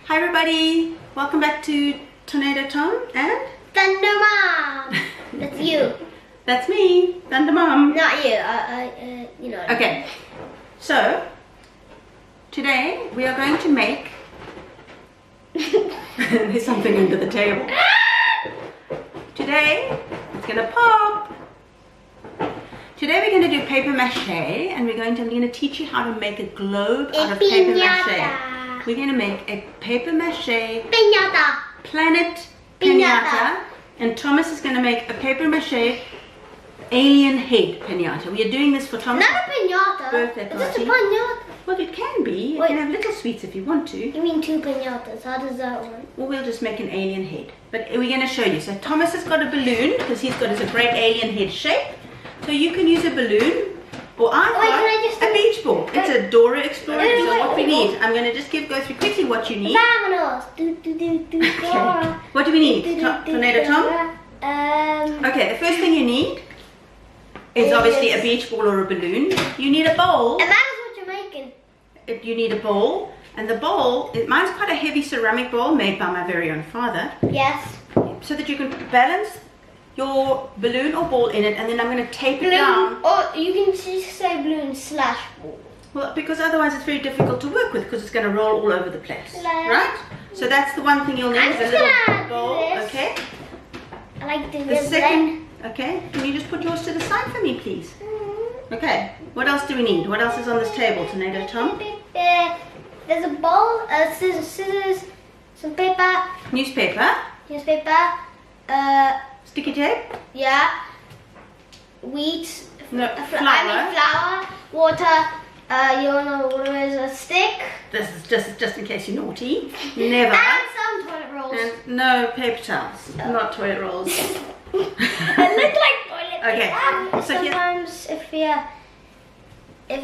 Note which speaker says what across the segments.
Speaker 1: Hi everybody, welcome back to Tornado Tom and
Speaker 2: Thunder Mom. That's you.
Speaker 1: That's me, Thunder Mom.
Speaker 2: Not you. You know.
Speaker 1: Okay, so today we are going to make. There's something under the table. Today it's gonna pop. Today we're going to do paper mache, and I'm going to teach you how to make a globe out of paper mache. We're going to make a paper mache
Speaker 2: Pinata.
Speaker 1: planet pinata, and Thomas is going to make a paper mache alien head pinata. We are doing this for Thomas'
Speaker 2: Not a pinata.
Speaker 1: birthday
Speaker 2: It's just a
Speaker 1: party.
Speaker 2: pinata.
Speaker 1: Well, it can be. You
Speaker 2: Wait.
Speaker 1: can have little sweets if you want to.
Speaker 2: You mean two pinatas? How does that work?
Speaker 1: Or we'll just make an alien head. But we're going to show you. So Thomas has got a balloon because he's got a great alien head shape. So you can use a balloon, or I've got a beach ball. It's a Dora Explorer. So what we need, I'm going to just go through quickly what you need.
Speaker 2: Vamonos.
Speaker 1: Okay. What do we need? Tornado Tom? Okay, the first thing you need is obviously a beach ball or a balloon. You need a bowl.
Speaker 2: And that is what you're making.
Speaker 1: You need a bowl. And the bowl, mine's quite a heavy ceramic bowl made by my very own father.
Speaker 2: Yes.
Speaker 1: So that you can balance your balloon or ball in it, and then I'm going to tape it down.
Speaker 2: Or you can just say balloon slash ball.
Speaker 1: Well, because otherwise it's very difficult to work with because it's going to roll all over the place. Right? So that's the one thing you'll need,
Speaker 2: I'm
Speaker 1: is a
Speaker 2: just
Speaker 1: little
Speaker 2: gonna
Speaker 1: bowl.
Speaker 2: do this.
Speaker 1: Okay?
Speaker 2: I like to do
Speaker 1: The
Speaker 2: this.
Speaker 1: second, okay, can you just put yours to the side for me, please? Okay, what else do we need? What else is on this table, Tornado Tom?
Speaker 2: There's a bowl, scissors, some paper,
Speaker 1: Newspaper, sticky tape,
Speaker 2: yeah, wheat,
Speaker 1: no,
Speaker 2: flour, water, you wanna what is a stick,
Speaker 1: this is just in case you're naughty, never,
Speaker 2: and some toilet rolls.
Speaker 1: and no paper towels, not toilet rolls.
Speaker 2: It looks like toilet paper.
Speaker 1: Okay, so
Speaker 2: sometimes if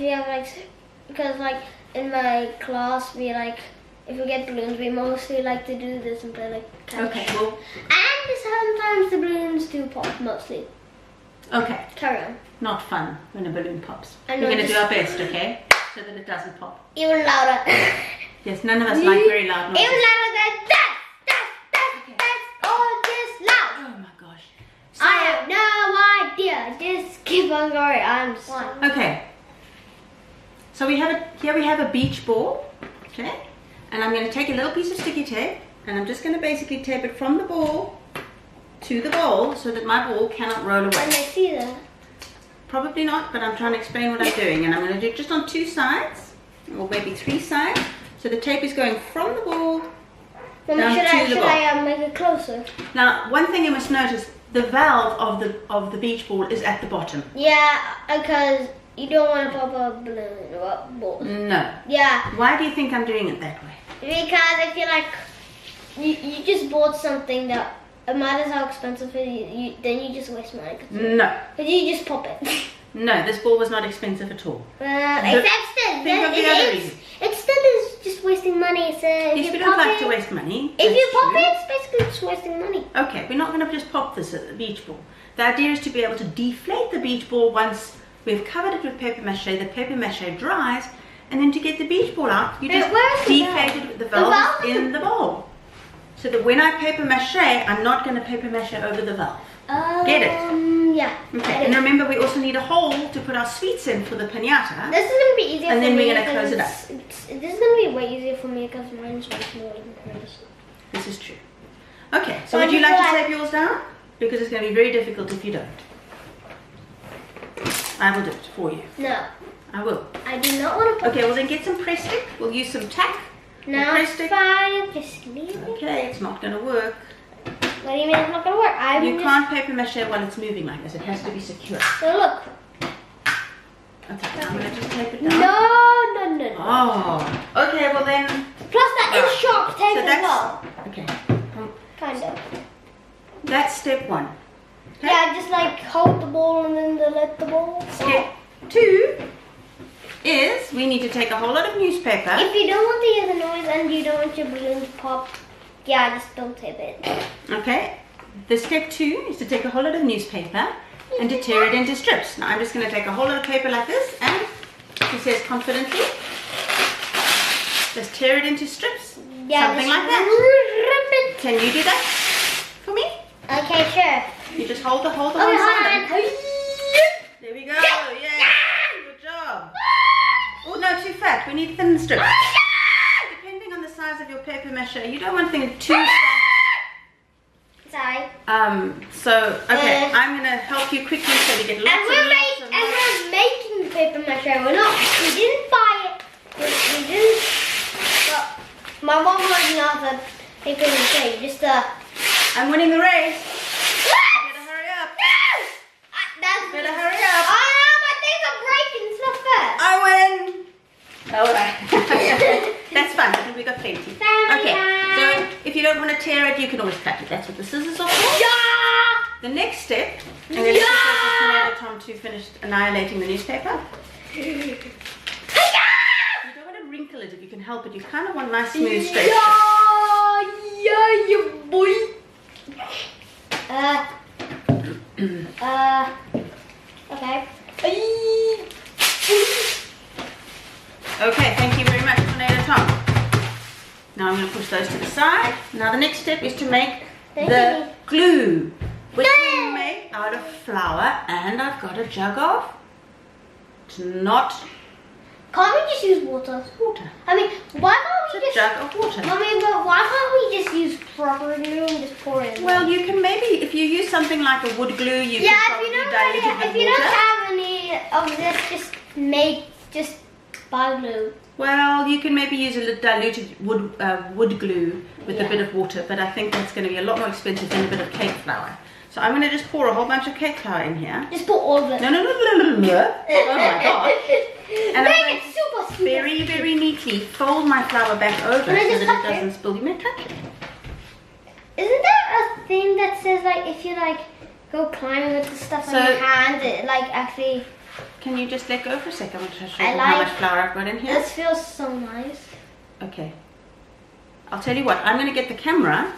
Speaker 2: you have like, because like in my class we like, if we get balloons we mostly like to do this and play like catch.
Speaker 1: Okay, well,
Speaker 2: And sometimes the balloons do pop mostly.
Speaker 1: okay,
Speaker 2: Carry on.
Speaker 1: not fun when a balloon pops.
Speaker 2: I
Speaker 1: We're
Speaker 2: know,
Speaker 1: going to do
Speaker 2: just-
Speaker 1: our best, okay, so that it doesn't pop.
Speaker 2: Even louder.
Speaker 1: Yes, none of us like very loud noises.
Speaker 2: Even louder than that's all just loud.
Speaker 1: Oh my gosh.
Speaker 2: I have no idea. Just keep on going. I'm so
Speaker 1: Okay. So here we have a beach ball, okay? And I'm going to take a little piece of sticky tape, and I'm just going to basically tape it from the ball to the bowl so that my ball cannot roll
Speaker 2: Can
Speaker 1: away.
Speaker 2: they see that?
Speaker 1: Probably not, but I'm trying to explain what I'm doing. And I'm going to do it just on 2 sides, or maybe 3 sides. So the tape is going from the ball
Speaker 2: Mama,
Speaker 1: down to the
Speaker 2: should
Speaker 1: ball.
Speaker 2: I make it closer?
Speaker 1: Now, one thing you must notice, the valve of the beach ball is at the bottom.
Speaker 2: Yeah, because you don't want to pop a balloon or a ball.
Speaker 1: No.
Speaker 2: Yeah,
Speaker 1: Why do you think I'm doing it that way?
Speaker 2: because I feel like you just bought something that no matter how expensive it is, then you just waste money.
Speaker 1: No.
Speaker 2: But you just pop it.
Speaker 1: No, this ball was not expensive at all.
Speaker 2: Except still,
Speaker 1: think of the other reason.
Speaker 2: it still is just wasting money. So
Speaker 1: If you don't
Speaker 2: pop
Speaker 1: like
Speaker 2: it,
Speaker 1: to waste money,
Speaker 2: if you
Speaker 1: that's
Speaker 2: pop
Speaker 1: true.
Speaker 2: it, it's basically just wasting money.
Speaker 1: Okay, we're not going to just pop this at the beach ball. The idea is to be able to deflate the beach ball once we've covered it with paper mache, the paper mache dries, and then to get the beach ball out, you just
Speaker 2: where's the
Speaker 1: deflate
Speaker 2: valve?
Speaker 1: it with the
Speaker 2: The
Speaker 1: valve
Speaker 2: valve is
Speaker 1: in the bowl. So that when I paper mache, I'm not going to paper mache over the valve. Get it?
Speaker 2: Yeah.
Speaker 1: Okay, and remember we also need a hole to put our sweets in for the pinata.
Speaker 2: This is gonna be easier.
Speaker 1: And
Speaker 2: for
Speaker 1: then
Speaker 2: me
Speaker 1: we're gonna
Speaker 2: because
Speaker 1: close it up.
Speaker 2: This is gonna be way easier for me because mine's way smaller than hers.
Speaker 1: This is true. Okay, so
Speaker 2: So
Speaker 1: would you
Speaker 2: I
Speaker 1: like to
Speaker 2: feel like-
Speaker 1: tape yours down? Because it's going to be very difficult if you don't. I will do it for you.
Speaker 2: No,
Speaker 1: I will.
Speaker 2: I do not want to put.
Speaker 1: Okay, well then get some press stick. We'll use some tack.
Speaker 2: No,
Speaker 1: press
Speaker 2: it's
Speaker 1: stick.
Speaker 2: fine. Just leave it.
Speaker 1: Okay, it's not going to work.
Speaker 2: What do you mean it's not gonna work?
Speaker 1: You can't paper mache while it's moving like this. It has to be secure.
Speaker 2: So look.
Speaker 1: Okay, I'm going to just tape it down.
Speaker 2: No.
Speaker 1: Oh, okay, well then.
Speaker 2: Plus that is sharp tape
Speaker 1: So
Speaker 2: as
Speaker 1: that's,
Speaker 2: well.
Speaker 1: okay.
Speaker 2: Kind of.
Speaker 1: That's step 1. Okay.
Speaker 2: Yeah, just like hold the ball and then let the ball.
Speaker 1: Step 2 is we need to take a whole lot of newspaper.
Speaker 2: If you don't want to hear the noise and you don't want your balloon to pop, yeah, just don't tape it.
Speaker 1: Okay, the step 2 is to take a whole lot of newspaper and to tear it into strips. Now I'm just going to take a whole lot of paper like this and, she says confidently, just tear it into strips.
Speaker 2: Yeah,
Speaker 1: something like that. Can you do that for me?
Speaker 2: Okay, sure.
Speaker 1: You just hold the one
Speaker 2: hold
Speaker 1: side.
Speaker 2: on.
Speaker 1: There we go. Yeah. Good job. Oh no, too fat. We need thin strips. Depending on the size of your paper mache, you don't want things too fat.
Speaker 2: Sorry.
Speaker 1: So okay, I'm gonna help you quickly so we get lots of
Speaker 2: we're making the paper mache. We didn't buy it. We didn't. Well, my mom was not the paper mache. Just
Speaker 1: I'm winning the race. You better hurry up. Better hurry up.
Speaker 2: Oh, my things are breaking. It's not fair.
Speaker 1: I win. All right. That's fine. I think we got plenty. Okay. So if you don't want to tear it, you can always cut it. That's what the scissors are for.
Speaker 2: Yeah.
Speaker 1: The next step, I'm going to get Tom to finish annihilating the newspaper. You don't want to wrinkle it if you can help it. You kind of want nice, smooth, straight.
Speaker 2: Yeah, boy. Okay.
Speaker 1: Okay, thank you very much, Tornado Tom. Now I'm going to push those to the side. Now the next step is to make the glue, which we make out of flour, and I've got a jug of. It's not
Speaker 2: Can't we just use water?
Speaker 1: water.
Speaker 2: I mean, why can't we
Speaker 1: It's a
Speaker 2: just...
Speaker 1: jug of water.
Speaker 2: Mommy, but why can't we just use proper glue and just pour it in?
Speaker 1: Well, you can maybe, if you use something like a wood glue, you
Speaker 2: yeah,
Speaker 1: can probably dilute it with
Speaker 2: if you
Speaker 1: water.
Speaker 2: don't have any of this, just buy glue.
Speaker 1: Well, you can maybe use a little diluted wood glue with a bit of water, but I think that's going to be a lot more expensive than a bit of cake flour. So I'm going to just pour a whole bunch of cake flour in here.
Speaker 2: Just pour all of it.
Speaker 1: No. Oh my god. And
Speaker 2: Make it super
Speaker 1: very, very neatly fold my flour back over so that it doesn't spill. You may touch it.
Speaker 2: Isn't there a thing that says like if you like go climbing with the stuff on your hand, it like actually...
Speaker 1: Can you just let go for a second? I'm going to show you how much flour I've got in here.
Speaker 2: This feels so nice.
Speaker 1: Okay. I'll tell you what, I'm going to get the camera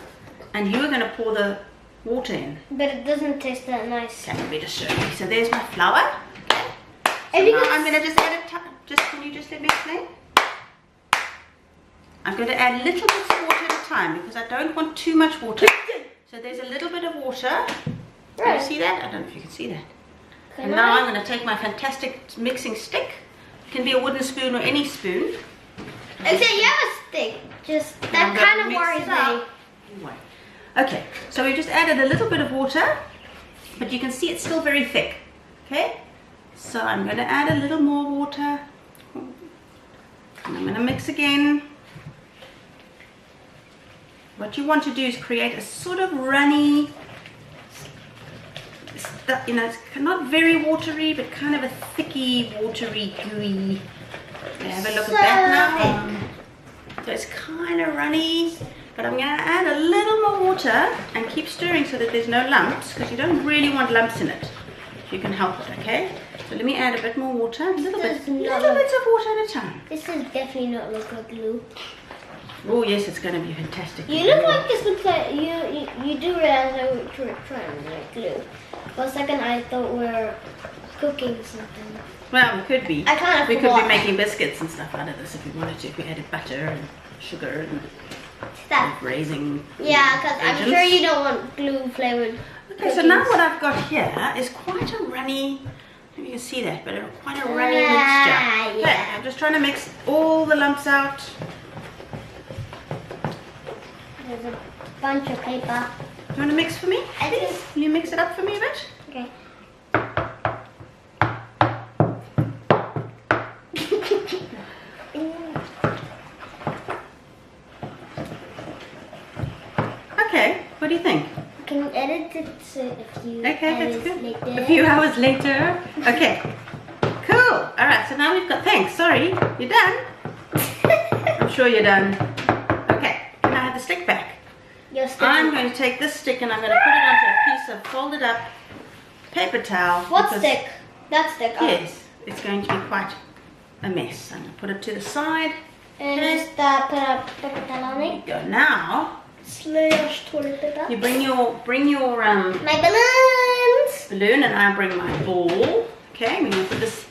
Speaker 1: and you're going to pour the water in.
Speaker 2: But it doesn't taste that nice.
Speaker 1: Okay, let me just show you. So there's my flour. Okay. So
Speaker 2: now
Speaker 1: I'm going to just add it. Can you just let me explain? I'm going to add little bits of water at a time because I don't want too much water. So there's a little bit of water. Can you see that? I don't know if you can see that. And now I'm going to take my fantastic mixing stick. It can be a wooden spoon or any spoon.
Speaker 2: Okay, you have a stick. Just that kind of worries me.
Speaker 1: Okay, so we just added a little bit of water, but you can see it's still very thick. Okay, so I'm going to add a little more water. And I'm going to mix again. What you want to do is create a sort of runny, you know, it's not very watery, but kind of a thicky, watery, gooey. Have a look at that now. So it's kind of runny, but I'm going to add a little more water and keep stirring so that there's no lumps, because you don't really want lumps in it. If you can help it, okay? So let me add a bit more water, little bits of water at a time.
Speaker 2: This does definitely not look like glue.
Speaker 1: Oh yes, it's going to be fantastic.
Speaker 2: You look like this looks like you do realize I was trying to make glue. For a second, I thought we were cooking something.
Speaker 1: Well, we could be.
Speaker 2: I kind of
Speaker 1: We could be making biscuits and stuff out of this if we wanted to. If we added butter and sugar and raising.
Speaker 2: Yeah, because I'm sure you don't want glue flavored.
Speaker 1: Okay, so now what I've got here is quite a runny. Maybe you can see that, but quite a runny mixture.
Speaker 2: Yeah.
Speaker 1: I'm just trying to mix all the lumps out.
Speaker 2: There's a bunch of paper.
Speaker 1: Do you want to mix for me?
Speaker 2: Please?
Speaker 1: Can you mix it up for me a bit?
Speaker 2: Okay.
Speaker 1: Okay, what do you think?
Speaker 2: Can you edit it so a few
Speaker 1: Okay, that's good.
Speaker 2: later?
Speaker 1: A few hours later. Okay. Cool. Alright, so now we've got, thanks, sorry. You're done? I'm sure you're done. Okay, can I have the stick back? I'm going to take this stick and I'm going to put it onto a piece of folded up paper towel.
Speaker 2: What stick? That stick?
Speaker 1: Yes, it's going to be quite a mess. I'm going to put it to the side.
Speaker 2: And just put a paper towel on it.
Speaker 1: There you go. Now,
Speaker 2: slash toilet paper.
Speaker 1: You bring your
Speaker 2: My balloons.
Speaker 1: balloon, and I bring my ball. Okay, we're going to put this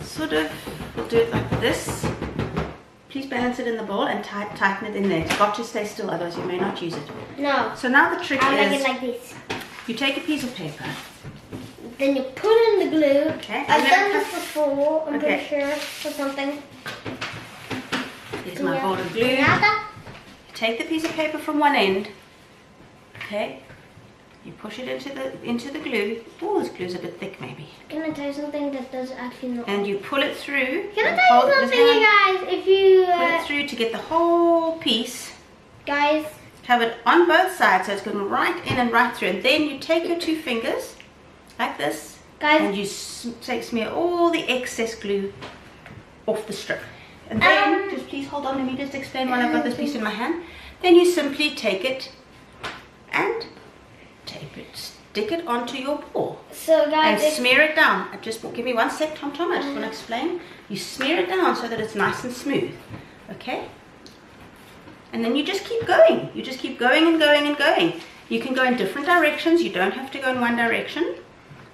Speaker 1: sort of, we'll do it like this. Please balance it in the bowl and tighten it in there. It's got to stay still, otherwise you may not use it.
Speaker 2: No.
Speaker 1: So now the trick
Speaker 2: I'll
Speaker 1: is,
Speaker 2: make it like this.
Speaker 1: you take a piece of paper.
Speaker 2: Then you put in the glue.
Speaker 1: Okay.
Speaker 2: I've done this before, I'm
Speaker 1: Okay.
Speaker 2: pretty sure, or something.
Speaker 1: Here's my bowl of glue.
Speaker 2: Pinata.
Speaker 1: Take the piece of paper from one end. Okay. You push it into the glue. Oh, this glue's a bit thick maybe.
Speaker 2: Can I tell you something that does actually not?
Speaker 1: And you pull it through.
Speaker 2: Can I
Speaker 1: and
Speaker 2: tell
Speaker 1: hold
Speaker 2: you
Speaker 1: this
Speaker 2: something, you
Speaker 1: hand,
Speaker 2: guys? If you,
Speaker 1: pull it through to get the whole piece.
Speaker 2: guys,
Speaker 1: Have it on both sides so it's going right in and right through. And then you take your 2 fingers like this.
Speaker 2: guys,
Speaker 1: And you smear all the excess glue off the strip. And then, just please hold on, let me just explain while I've got this piece in my hand. Then you simply take it and tape it, stick it onto your ball.
Speaker 2: so guys,
Speaker 1: And smear it down. Just give me 1 sec, Tom. I just want to explain. You smear it down so that it's nice and smooth. Okay? And then you just keep going. You just keep going and going and going. You can go in different directions. You don't have to go in one direction.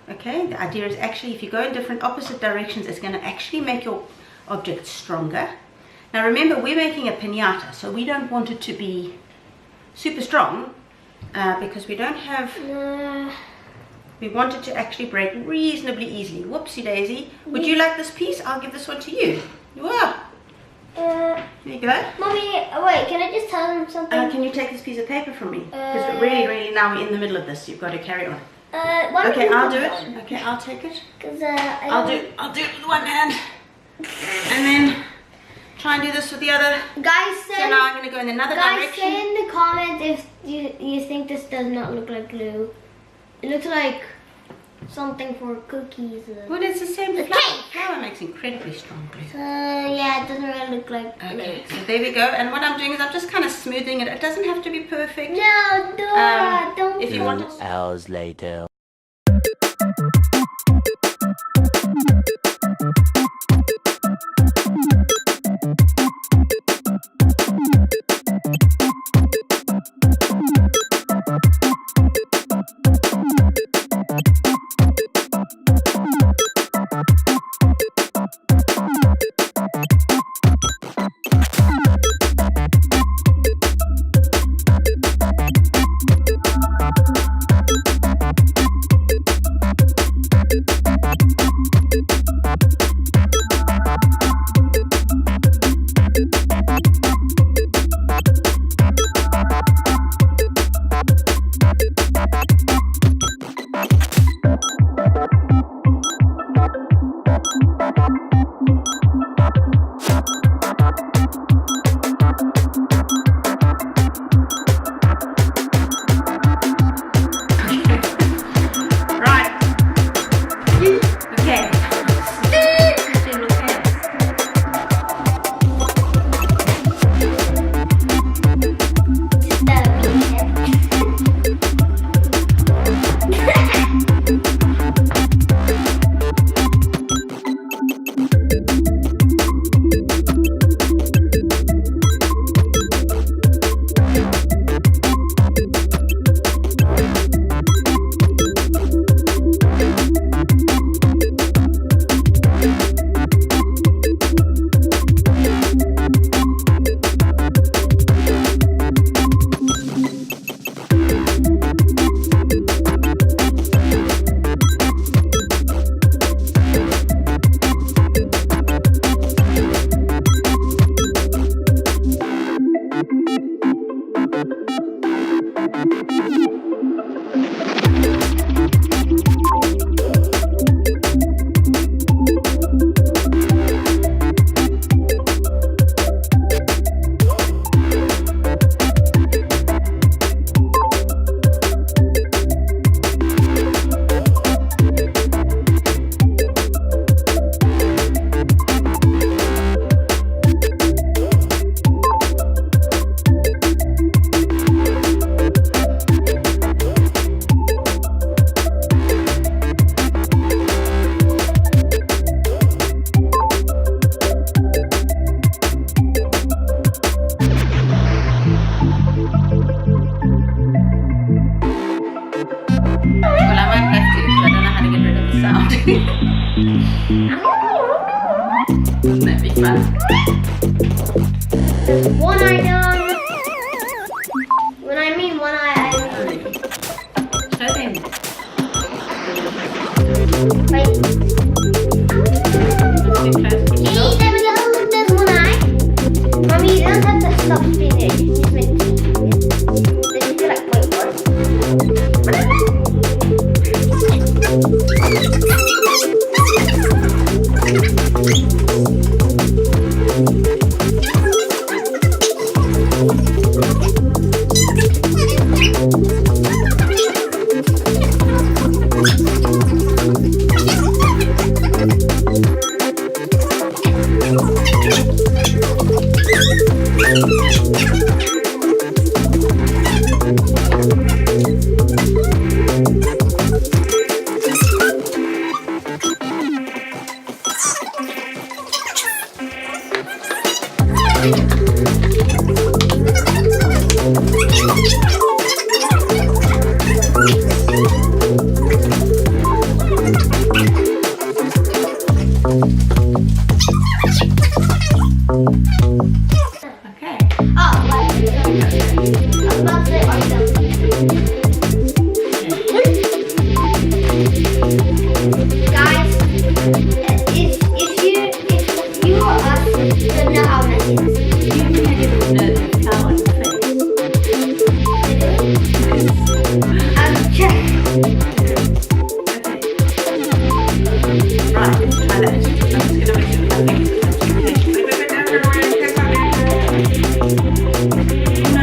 Speaker 1: Okay? The idea is actually if you go in different opposite directions, it's going to actually make your object stronger. Now remember, we're making a pinata, so we don't want it to be super strong because we don't have... We want it to actually break reasonably easily. Whoopsie daisy. Would you like this piece? I'll give this one to you. Wow. There you go.
Speaker 2: Mommy, wait, can I just tell them something?
Speaker 1: Can you take this piece of paper from me? Because really, now we're in the middle of this. You've got to carry on. Okay, I'll do it. Okay, I'll take it. I'll do it with one hand. And then try and do this with the other.
Speaker 2: Guys,
Speaker 1: So now I'm going to go in another direction.
Speaker 2: say in the comments if you think this does not look like glue. It looks like something for cookies.
Speaker 1: Well, it's the same
Speaker 2: The
Speaker 1: flour.
Speaker 2: cake.
Speaker 1: Flour makes incredibly strong glue.
Speaker 2: Yeah, it doesn't really look like glue.
Speaker 1: Okay, so there we go. And what I'm doing is I'm just kind of smoothing it. It doesn't have to be perfect.
Speaker 2: No, Dora, don't.
Speaker 1: If you want it.
Speaker 3: Hours later.
Speaker 1: Well, I might have to because I don't know how to get rid of the sound. Wouldn't that be fun?
Speaker 2: One eye done. When I mean one eye, I mean.
Speaker 1: Show them.
Speaker 2: Wait.
Speaker 1: Too close.
Speaker 2: See, there we go. Look, there's one eye. Mommy, you don't have to stop spinning it. You just make it. Then you do like, wait, what?
Speaker 1: Okay.
Speaker 2: Oh, right. I was about to say, are you done? Guys, if you or us don't know how messy this is.
Speaker 1: You can get the flower in the face.
Speaker 2: Check.
Speaker 1: Right, let's try that. I'm just going to make it perfect. No,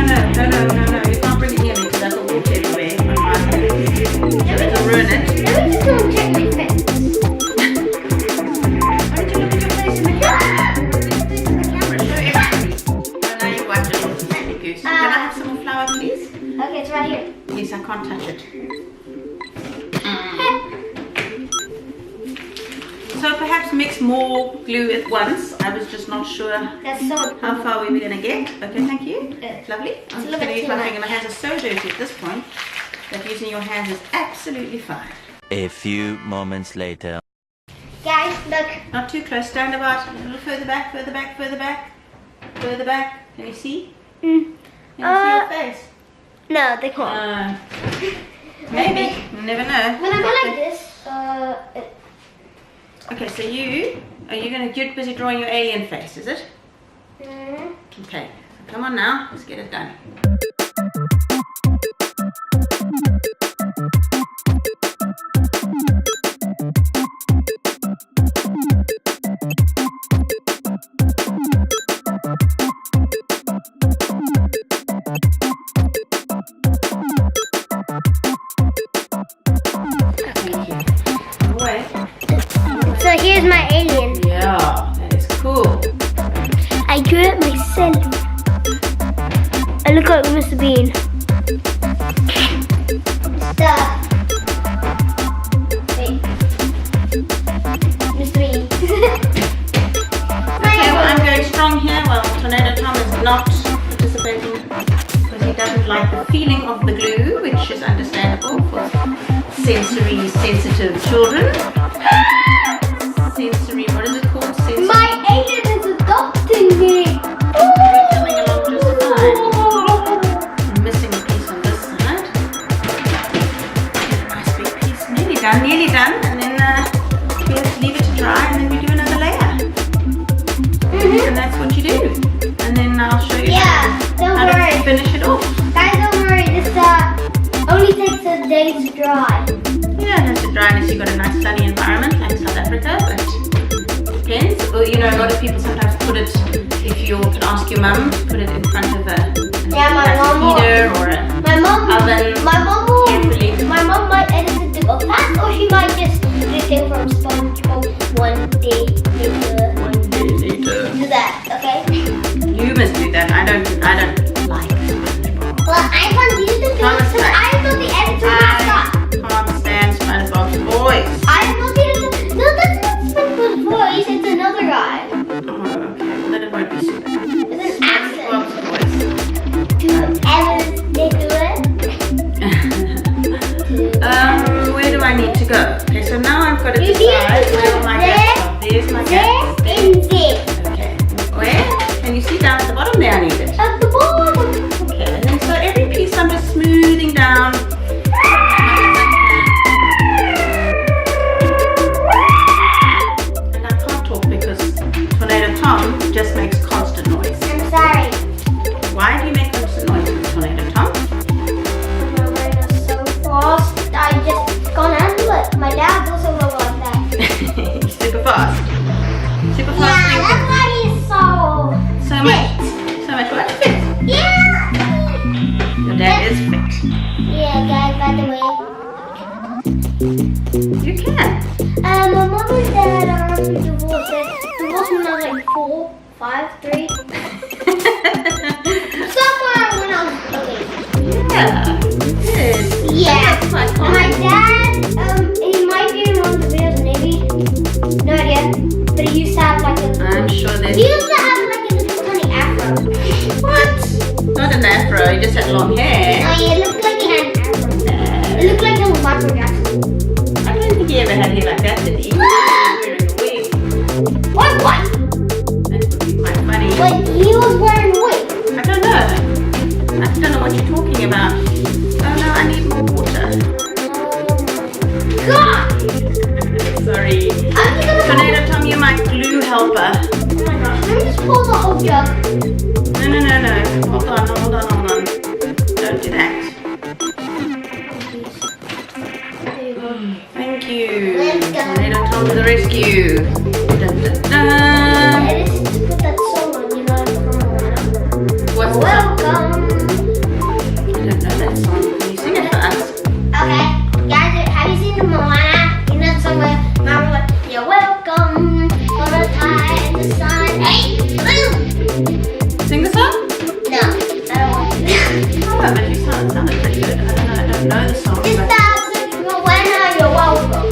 Speaker 1: you can't bring it near me because that'll walk everywhere. It'll ruin it.
Speaker 2: Let me just go and check my face.
Speaker 1: Why don't you look at your face in the camera? Show everybody. Oh, now you've wiped it off. Silly goose. Can I have some more flour, please?
Speaker 2: Okay, it's right here.
Speaker 1: Yes, I can't touch it. So perhaps mix more glue at once. I was just not sure
Speaker 2: That's so
Speaker 1: how far we were going to get. Okay, thank you. Lovely. I'm just
Speaker 2: little
Speaker 1: going to
Speaker 2: bit
Speaker 1: use
Speaker 2: too
Speaker 1: my
Speaker 2: much.
Speaker 1: finger. My hands are so dirty at this point that using your hands is absolutely fine.
Speaker 3: A few moments later.
Speaker 2: Guys, look.
Speaker 1: Not too close. Stand about a little further back, further back, further back, further back. Can you see? Can you see your face?
Speaker 2: No, they can't.
Speaker 1: Maybe. You never know.
Speaker 2: When I go like this,
Speaker 1: Okay, so you're busy drawing your alien face, is it? Okay, so come on now, let's get it done. Away.
Speaker 2: so here's my alien.
Speaker 1: Yeah, that is cool.
Speaker 2: I drew it myself. I look like Mr. Bean. Stop. Wait. Mr. Bean.
Speaker 1: Okay, well, I'm going strong here. Well, Tornado Tom is not participating because he doesn't like the feeling of the glue, which is understandable for sensory sensitive children. Sensory, what is it called? Sensory.
Speaker 2: My alien is adopting me.
Speaker 1: We're coming along just fine. I'm missing a piece on this side. Nice big piece. Nearly done. And then we have to leave it to dry and then we do another layer. And that's what you do. And then I'll show you
Speaker 2: Don't
Speaker 1: how
Speaker 2: worry.
Speaker 1: to finish it off.
Speaker 2: Guys, don't worry. This only takes a day to dry.
Speaker 1: Yeah, it has to dry unless you've got a nice sunny environment like South Africa, but depends. Or, you know, a lot of people sometimes put it, if you can ask your mum, put it in front of a
Speaker 2: My mom
Speaker 1: heater or a
Speaker 2: My mom
Speaker 1: oven.
Speaker 2: carefully. My mom might edit it to go fast, or she might just do it from SpongeBob one day later. Do that, okay?
Speaker 1: You must do that. I don't like SpongeBob.
Speaker 2: Well, I want you to do it
Speaker 1: Thomas,
Speaker 2: because I'm not the editor
Speaker 1: I
Speaker 2: myself.
Speaker 1: can't stand SpongeBob's voice.
Speaker 2: I'm not the editor. No, that's not SpongeBob's voice. It's another guy.
Speaker 1: Oh, okay. Then it won't be so bad.
Speaker 2: It's an accent.
Speaker 1: SpongeBob's voice.
Speaker 2: Do ever they do it?
Speaker 1: I've got to decide where all my gaps are. There's my gaps.
Speaker 2: And there.
Speaker 1: Okay. Where? Can you see down at the bottom there? I need it.
Speaker 2: At the bottom.
Speaker 1: Okay. And then so every piece I'm just smoothing down. And I can't talk because Tornado Tom just makes constant noise.
Speaker 2: I'm sorry.
Speaker 1: Why do you make constant noise with Tornado Tom?
Speaker 2: My brain is so fast. I just can't handle it. My dad also goes like that.
Speaker 1: He's super fast. Super fast.
Speaker 2: Yeah, that's why he's so
Speaker 1: much what? Fit.
Speaker 2: Yeah.
Speaker 1: Your dad is fit.
Speaker 2: Yeah, guys, by the way.
Speaker 1: You can.
Speaker 2: My mom and dad are actually divorced. They divorced when I was like 4, 5, 3. Somewhere when I was okay.
Speaker 1: Yeah. Good.
Speaker 2: Yeah.
Speaker 1: That's quite cool.
Speaker 2: My dad, he might be in one of the videos, maybe. No idea. But he used to have like a.
Speaker 1: I'm sure there's.
Speaker 2: He used to have like a little tiny afro.
Speaker 1: What? Not an afro, he just had long hair.
Speaker 2: Oh yeah, it looked like he had an afro. It looked like a Michael Jackson.
Speaker 1: I don't think he ever had hair like that, did he? He was wearing a wig.
Speaker 2: What?
Speaker 1: That would be quite funny.
Speaker 2: But he was wearing a wig.
Speaker 1: I don't know. I don't know what you're talking about. Oh no, I need more water.
Speaker 2: God!
Speaker 1: Sorry.
Speaker 2: I'm just gonna
Speaker 1: Tornado Tom, you're my glue helper.
Speaker 2: Oh my gosh, let me just pull the whole jug.
Speaker 1: No. Hold on. Don't do that.
Speaker 2: There you go.
Speaker 1: Thank you.
Speaker 2: Let's go.
Speaker 1: Tornado Tom to the rescue. Dun, dun, dun.
Speaker 2: I just put that song on, you know, from Moana.
Speaker 1: What's the song?
Speaker 2: Welcome.
Speaker 1: I don't know that song. Can you sing it for us?
Speaker 2: Okay, guys, have you seen the Moana? You know the song where Mama went, you're welcome for a time in the sun. Hey, Blue!
Speaker 1: Sing the song?
Speaker 2: No, I don't want to.
Speaker 1: Oh, but you sounded pretty good. I don't know the song.
Speaker 2: It's
Speaker 1: But...
Speaker 2: the Moana, you're welcome.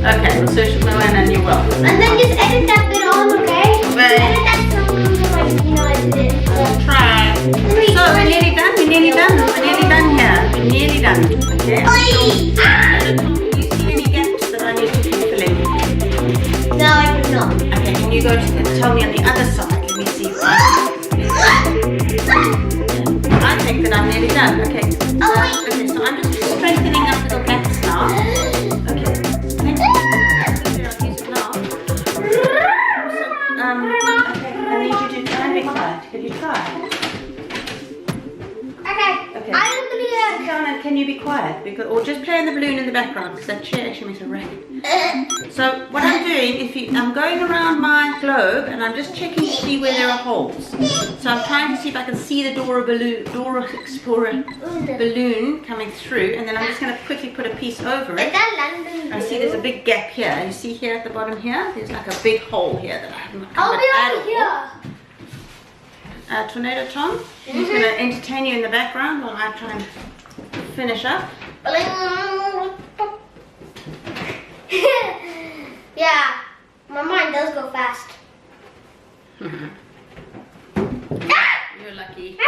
Speaker 1: Okay, we'll search for Moana and you're welcome.
Speaker 2: And then just edit that bit on, okay?
Speaker 1: Right.
Speaker 2: Edit that song on, like, you know, I did it.
Speaker 1: I'll try. So we're nearly done here. We're nearly done. Okay.
Speaker 2: Oi! Ah!
Speaker 1: Do you see any gaps that I need to fill in?
Speaker 2: No, I do not.
Speaker 1: Okay, can you go to tell me on the other side? Let me see. I think that I'm nearly done. Okay.
Speaker 2: Oh, wait.
Speaker 1: Okay, so I'm just strengthening up little gaps now. Okay. Okay, I need you to try and be quiet. Can you try?
Speaker 2: Okay.
Speaker 1: Okay.
Speaker 2: I'm gonna do that.
Speaker 1: Donna, can you be quiet? Because, or just play on the balloon in the background because that chair actually makes a racket. So what I'm doing, I'm going around my globe and I'm just checking to see where there are holes. So I'm trying to see if I can see the Dora Explorer balloon coming through, and then I'm just going to quickly put a piece over it. I see there's a big gap here. You see here at the bottom here? There's like a big hole here that I haven't
Speaker 2: I'll
Speaker 1: covered
Speaker 2: be
Speaker 1: at
Speaker 2: over
Speaker 1: all.
Speaker 2: here.
Speaker 1: Tornado Tom, he's going to entertain you in the background while I try and finish up.
Speaker 2: Yeah, my mind does go fast.
Speaker 1: You're lucky.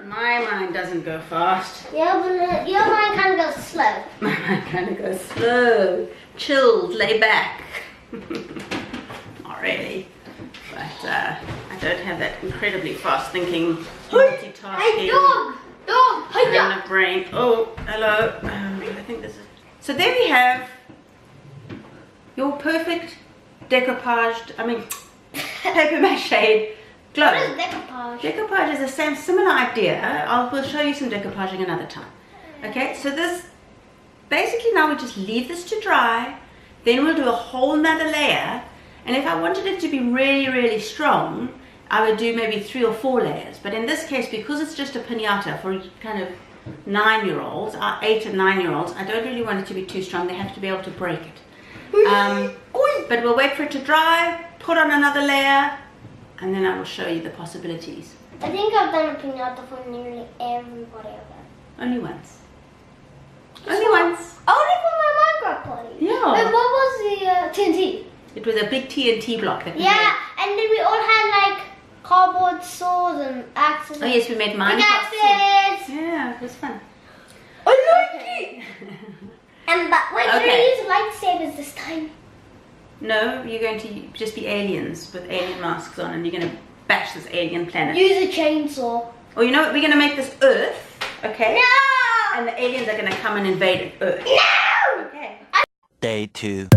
Speaker 1: My mind doesn't go fast.
Speaker 2: Yeah, but your mind kind of goes slow.
Speaker 1: My mind kind of goes slow, chilled, lay back. Not really, but I don't have that incredibly fast thinking, multitasking kind of brain. Oh, hello. I think this is. So there we have your perfect decoupaged, paper mache globe.
Speaker 2: What is decoupage?
Speaker 1: Decoupage is the same, similar idea. We'll show you some decoupaging another time. Okay, so this, basically now we just leave this to dry, then we'll do a whole nother layer, and if I wanted it to be really, really strong, I would do maybe 3 or 4 layers. But in this case, because it's just a pinata for kind of 9-year-olds, 8 and 9-year-olds, I don't really want it to be too strong. They have to be able to break it. But we'll wait for it to dry, put on another layer, and then I will show you the possibilities.
Speaker 2: I think I've done a pinata for nearly everybody I've done.
Speaker 1: Only once. Only once.
Speaker 2: Only for my Minecraft party.
Speaker 1: Yeah.
Speaker 2: But what was the TNT?
Speaker 1: It was a big TNT block that we
Speaker 2: Yeah,
Speaker 1: made.
Speaker 2: and then we all had like cardboard swords and axes.
Speaker 1: Oh yes, we made Minecraft.
Speaker 2: Axes.
Speaker 1: Yeah, it was fun.
Speaker 2: I like it. And remember. Wait,
Speaker 1: Okay.
Speaker 2: we're going to use lightsabers this time.
Speaker 1: No, you're going to just be aliens with alien masks on, and you're going to bash this alien planet.
Speaker 2: Use a chainsaw.
Speaker 1: Or you know what? We're going to make this Earth, okay?
Speaker 2: No!
Speaker 1: And the aliens are going to come and invade Earth.
Speaker 2: No!
Speaker 1: Okay.
Speaker 3: Day 2.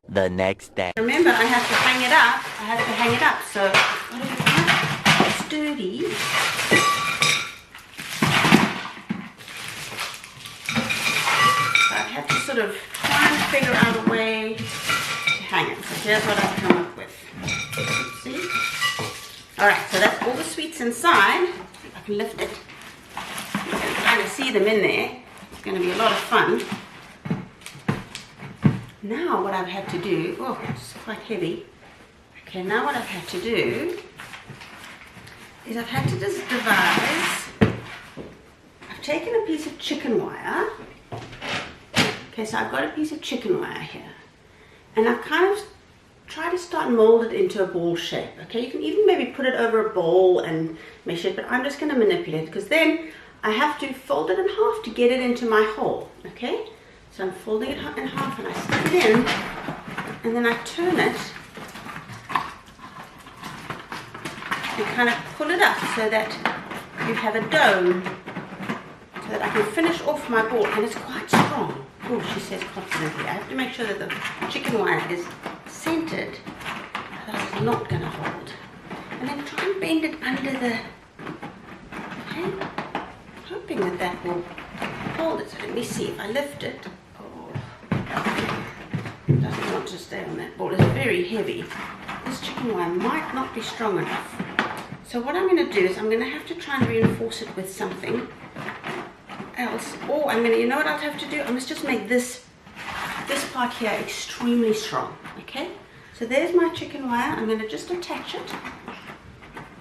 Speaker 3: The next day.
Speaker 1: Remember, I have to hang it up. I have to hang it up, so it's quite sturdy. So I have to sort of try and figure out a way to hang it. So here's what I've come up with. See? Alright, so that's all the sweets inside. If I can lift it. You can kind of see them in there. It's going to be a lot of fun. Now what I've had to do, oh, it's quite heavy. Okay, now what I've had to do is I've had to just devise, I've taken a piece of chicken wire. Okay, so I've got a piece of chicken wire here. And I've kind of tried to start mold it into a ball shape. Okay, you can even maybe put it over a bowl and mesh it, but I'm just going to manipulate it because then I have to fold it in half to get it into my hole. Okay? So I'm folding it in half and I stick it in and then I turn it and kind of pull it up so that you have a dome so that I can finish off my ball, and it's quite strong. Oh, she says confidently. I have to make sure that the chicken wire is centered, otherwise it's not going to hold. And then try and bend it under the, okay, hoping that that will hold it. So let me see if I lift it. It doesn't want to stay on that ball. It's very heavy. This chicken wire might not be strong enough. So what I'm going to do is I'm going to have to try and reinforce it with something else. Or I'm going to, you know what I'll have to do? I must just make this part here extremely strong. Okay? So there's my chicken wire. I'm going to just attach it.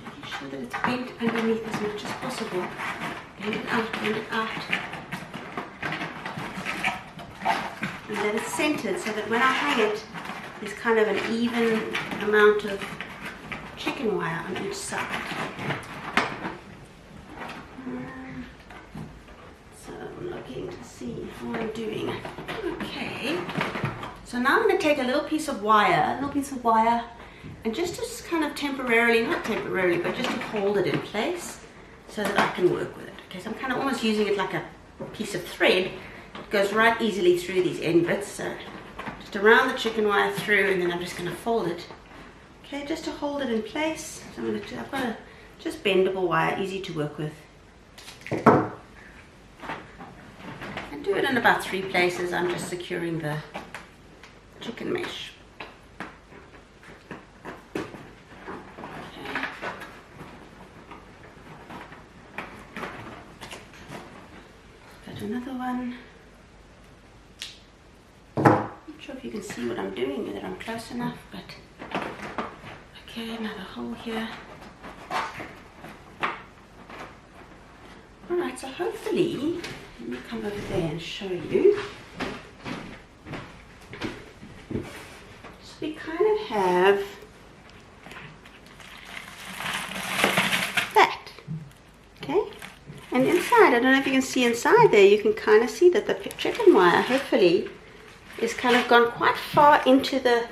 Speaker 1: Making sure that it's bent underneath as much as possible. Bend it out, bend it out. And that it's centered so that when I hang it, there's kind of an even amount of chicken wire on each side. So I'm looking to see how I'm doing. Okay. So now I'm going to take a little piece of wire, and just to kind of temporarily, not temporarily, but just to hold it in place so that I can work with it. Okay, so I'm kind of almost using it like a piece of thread. It goes right easily through these end bits, so just around the chicken wire through, and then I'm just going to fold it. Okay, just to hold it in place. So I'm going to I've got a just bendable wire, easy to work with. And do it in about 3 places. I'm just securing the chicken mesh. Okay. Got another one. Not sure if you can see what I'm doing, whether I'm close enough, but okay, another hole here. Alright, so hopefully, let me come over there and show you. So we kind of have that, okay? And inside, I don't know if you can see inside there, you can kind of see that the chicken wire, hopefully, is kind of gone quite far into the,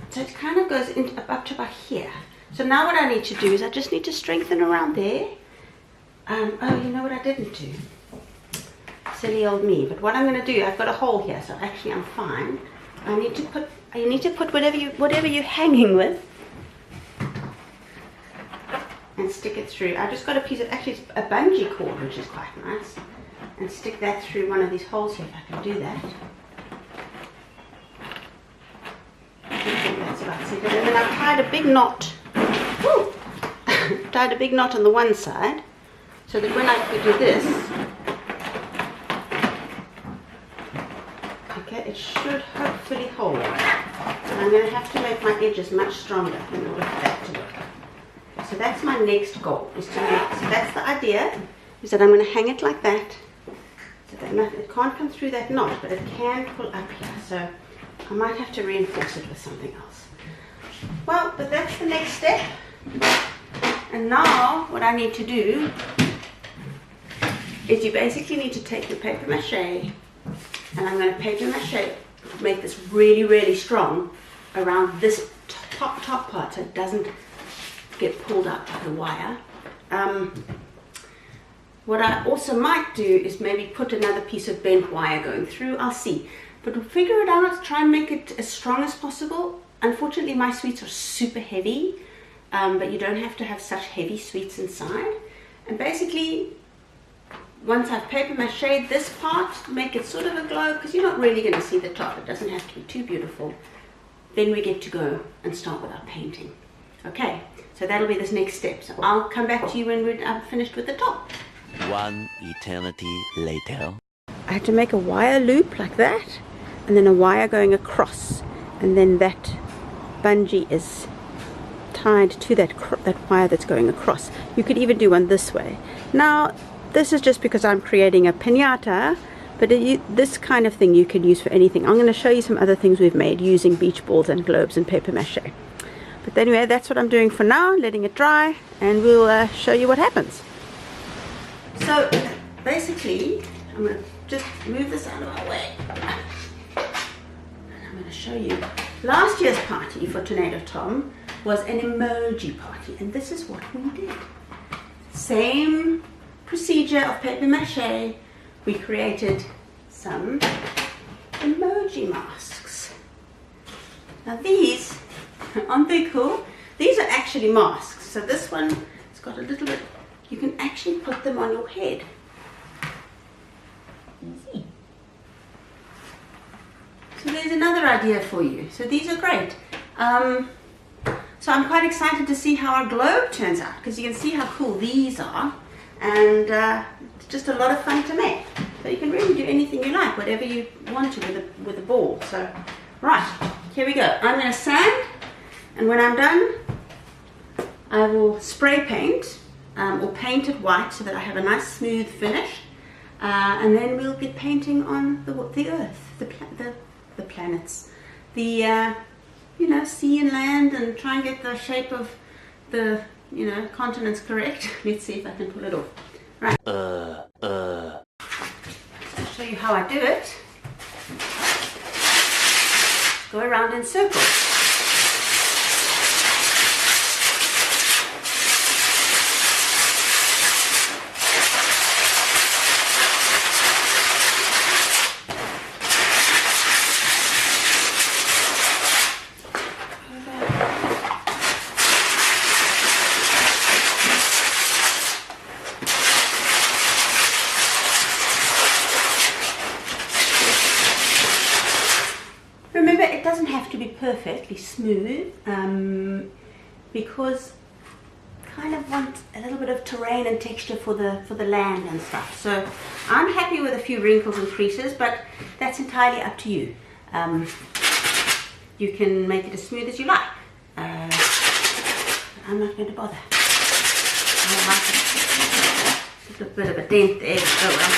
Speaker 1: so it kind of goes up to about here. So now what I need to do is I just need to strengthen around there. Oh, you know what I didn't do? Silly old me. But what I'm going to do, I've got a hole here, so actually I'm fine. You need to put whatever you're hanging with and stick it through. I just got a piece of, actually it's a bungee cord, which is quite nice, and stick that through one of these holes here if I can do that. I think that's about it. And then I've tied a big knot. Woo! Tied a big knot on the one side, so that when I do this, okay, it should hopefully hold. And I'm going to have to make my edges much stronger in order for that to work. So that's my next goal, is to make, so that's the idea, is that I'm going to hang it like that, so that it can't come through that knot, but it can pull up here, so I might have to reinforce it with something else. Well, but that's the next step, and now what I need to do is you basically need to take your paper mache, and I'm going to paper mache, make this really, really strong around this top part so it doesn't get pulled up by the wire. What I also might do is maybe put another piece of bent wire going through. I'll see. But we'll figure it out, try and make it as strong as possible. Unfortunately, my sweets are super heavy, but you don't have to have such heavy sweets inside. And basically, once I've paper mache this part, make it sort of a globe, because you're not really going to see the top. It doesn't have to be too beautiful. Then we get to go and start with our painting. Okay, so that'll be this next step. So I'll come back to you when I'm finished with the top.
Speaker 3: One eternity later.
Speaker 1: I had to make a wire loop like that, and then a wire going across, and then that bungee is tied to that wire that's going across. You could even do one this way. Now, this is just because I'm creating a pinata, but this kind of thing you can use for anything. I'm going to show you some other things we've made using beach balls and globes and paper mache. But anyway, that's what I'm doing for now, letting it dry, and we'll show you what happens. So basically, I'm going to just move this out of my way. And I'm going to show you. Last year's party for Tornado Tom was an emoji party, and this is what we did. Same procedure of paper mache. We created some emoji masks. Now these, aren't they cool? These are actually masks. So this one, it's got a little bit, you can actually put them on your head. Easy. So there's another idea for you. So these are great. So I'm quite excited to see how our globe turns out, because you can see how cool these are, and it's just a lot of fun to make. So you can really do anything you like, whatever you want to with a ball. So right, here we go. I'm going to sand, and when I'm done, I will spray paint or paint it white so that I have a nice smooth finish, and then we'll get painting on the earth, the planets, the you know, sea and land, and try and get the shape of the, you know, continents correct. Let's see if I can pull it off. Right. I'll show you how I do it. Go around in circles. Remember, it doesn't have to be perfectly smooth, because I kind of want a little bit of terrain and texture for the land and stuff. So I'm happy with a few wrinkles and creases, but that's entirely up to you. you can make it as smooth as you like. I'm not going to bother. I like it. Just a bit of a dent there. Oh well.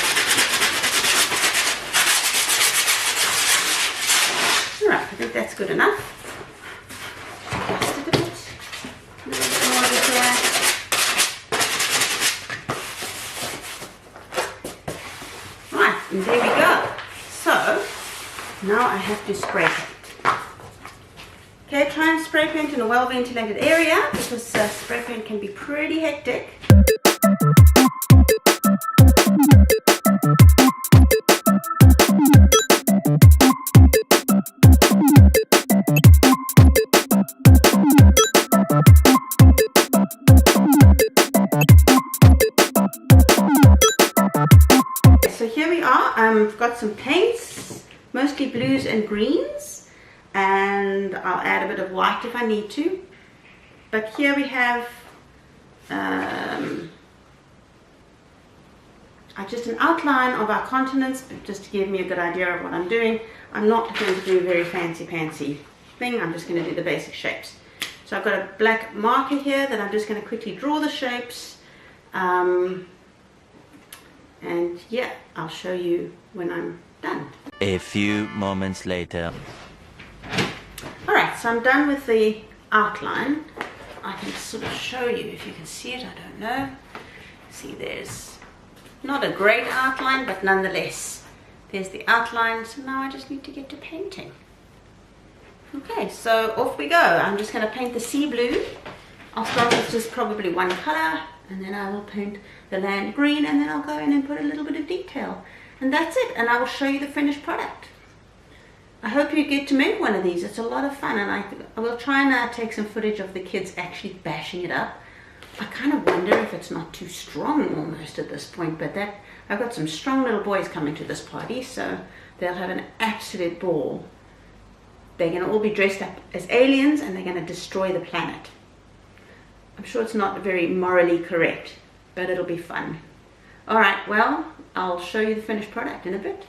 Speaker 1: Alright, I think that's good enough. Adjust it a bit. A little bit more of it here. Right, and there we go. So, now I have to spray paint. Okay, try and spray paint in a well-ventilated area because spray paint can be pretty hectic. So here we are. I've got some paints, mostly blues and greens, and I'll add a bit of white if I need to. But here we have just an outline of our continents, just to give me a good idea of what I'm doing. I'm not going to do a very fancy thing. I'm just going to do the basic shapes. So I've got a black marker here that I'm just going to quickly draw the shapes. And yeah, I'll show you when I'm done.
Speaker 3: A few moments later.
Speaker 1: Alright, so I'm done with the outline. I can sort of show you if you can see it, I don't know. See, there's not a great outline, but nonetheless, there's the outline. So now I just need to get to painting. Okay, so off we go. I'm just going to paint the sea blue. I'll start with just probably one color, and then I will paint the land green, and then I'll go in and put a little bit of detail. And that's it, and I will show you the finished product. I hope you get to make one of these. It's a lot of fun, and I will try and take some footage of the kids actually bashing it up. I kind of wonder if it's not too strong almost at this point, but I've got some strong little boys coming to this party, so they'll have an absolute ball. They're going to all be dressed up as aliens, and they're going to destroy the planet. I'm sure it's not very morally correct, but it'll be fun. Alright, well, I'll show you the finished product in a bit.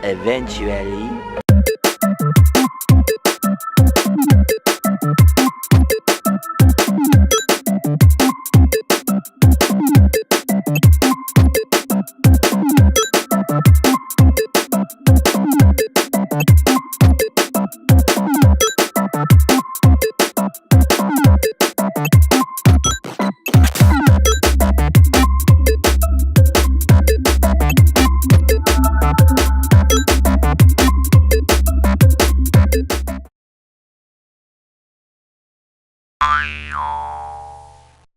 Speaker 3: Eventually.
Speaker 4: Bye.